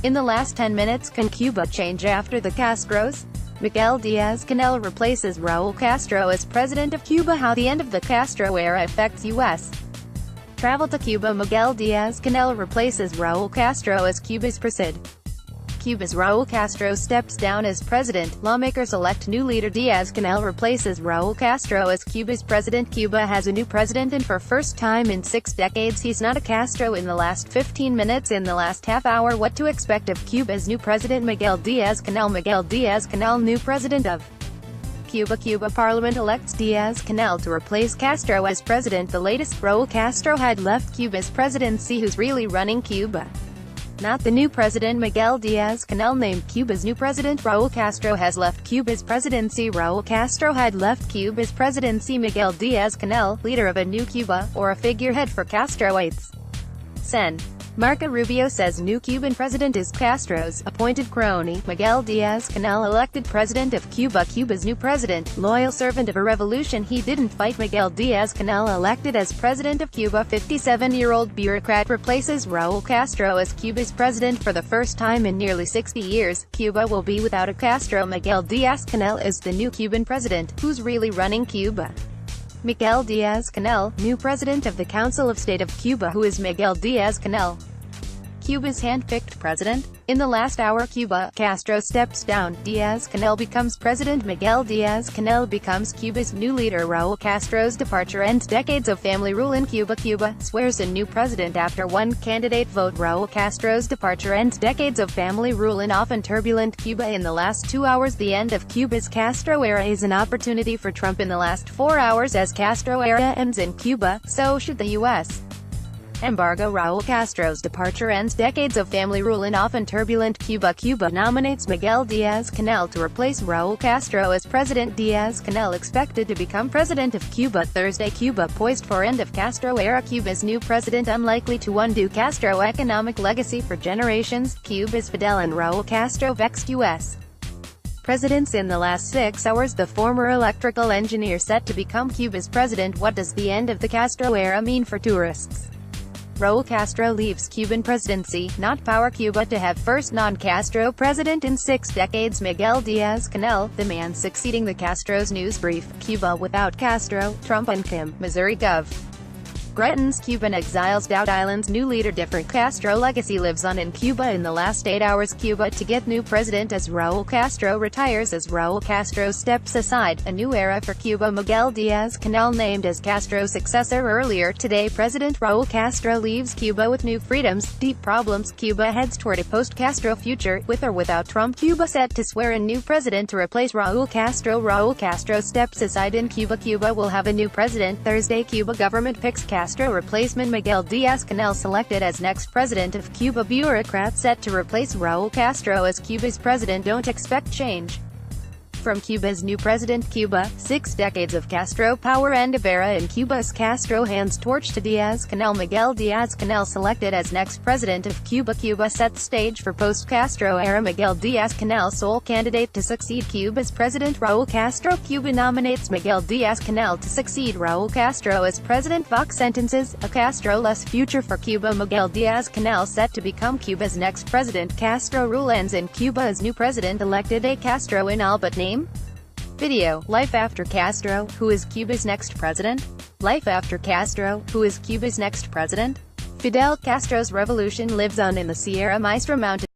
In the last 10 minutes, can Cuba change after the Castros? Miguel Diaz-Canel replaces Raul Castro as president of Cuba. How the end of the Castro era affects U.S. travel to Cuba. Miguel Diaz-Canel replaces Raul Castro as Cuba's presid. Cuba's Raul Castro steps down as president. Lawmakers elect new leader. Diaz-Canel replaces Raul Castro as Cuba's president. Cuba has a new president, and for first time in 6 decades he's not a Castro. In the last 15 minutes, in the last half hour, what to expect of Cuba's new president Miguel Diaz-Canel. Miguel Diaz-Canel, new president of Cuba. Cuba Parliament elects Diaz-Canel to replace Castro as president. The latest, Raul Castro had left Cuba's presidency. Who's really running Cuba? Not the new president. Miguel Diaz-Canel named Cuba's new president. Raul Castro has left Cuba's presidency. Raul Castro had left Cuba's presidency. Miguel Diaz-Canel, leader of a new Cuba, or a figurehead for Castroites. Sen. Marco Rubio says new Cuban president is Castro's appointed crony. Miguel Diaz-Canel elected president of Cuba. Cuba's new president, loyal servant of a revolution he didn't fight. Miguel Diaz-Canel elected as president of Cuba. 57-year-old bureaucrat replaces Raul Castro as Cuba's president. For the first time in nearly 60 years, Cuba will be without a Castro. Miguel Diaz-Canel is the new Cuban president. Who's really running Cuba? Miguel Diaz-Canel, new president of the Council of State of Cuba. Who is Miguel Diaz-Canel? Cuba's hand-picked president? In the last hour, Cuba, Castro steps down. Diaz-Canel becomes president. Miguel Diaz-Canel becomes Cuba's new leader. Raul Castro's departure ends decades of family rule in Cuba. Cuba swears in new president after one candidate vote. Raul Castro's departure ends decades of family rule in often turbulent Cuba. In the last 2 hours, the end of Cuba's Castro era is an opportunity for Trump. In the last 4 hours, as Castro era ends in Cuba, so should the U.S. embargo. Raul Castro's departure ends decades of family rule in often turbulent Cuba. Cuba nominates Miguel Diaz-Canel to replace Raul Castro as president. Diaz-Canel expected to become president of Cuba Thursday. Cuba poised for end of Castro era. Cuba's new president unlikely to undo Castro economic legacy for generations. Cuba's Fidel and Raul Castro vexed U.S. presidents in the last 6 hours. The former electrical engineer set to become Cuba's president. What does the end of the Castro era mean for tourists? Raul Castro leaves Cuban presidency, not power. Cuba to have first non-Castro president in 6 decades. Miguel Diaz-Canel, the man succeeding the Castros. News brief. Cuba without Castro, Trump and Kim, Missouri Gov. Threatens Cuban exiles. Doubt Island's new leader. Different Castro legacy lives on in Cuba. In the last 8 hours, Cuba to get new president as Raul Castro retires. As Raul Castro steps aside, a new era for Cuba. Miguel Diaz-Canel named as Castro's successor. Earlier today, President Raul Castro leaves Cuba with new freedoms, deep problems. Cuba heads toward a post-Castro future, with or without Trump. Cuba set to swear in new president to replace Raul Castro. Raul Castro steps aside in Cuba. Cuba will have a new president Thursday. Cuba government picks Castro replacement. Miguel Diaz-Canel selected as next president of Cuba. Bureaucrat set to replace Raul Castro as Cuba's president. Don't expect change from Cuba's new president. Cuba, 6 decades of Castro power. End of era in Cuba's Castro hands torch to Diaz-Canel. Miguel Diaz-Canel selected as next president of Cuba. Cuba sets stage for post-Castro era. Miguel Diaz-Canel sole candidate to succeed Cuba's president Raul Castro. Cuba nominates Miguel Diaz-Canel to succeed Raul Castro as president. Vox sentences a Castro-less future for Cuba. Miguel Diaz-Canel set to become Cuba's next president. Castro rule ends in Cuba as new president elected. A Castro in all but name. Video. Life after Castro. Who is Cuba's next president? Life after Castro. Who is Cuba's next president? Fidel Castro's revolution lives on in the Sierra Maestra mountains.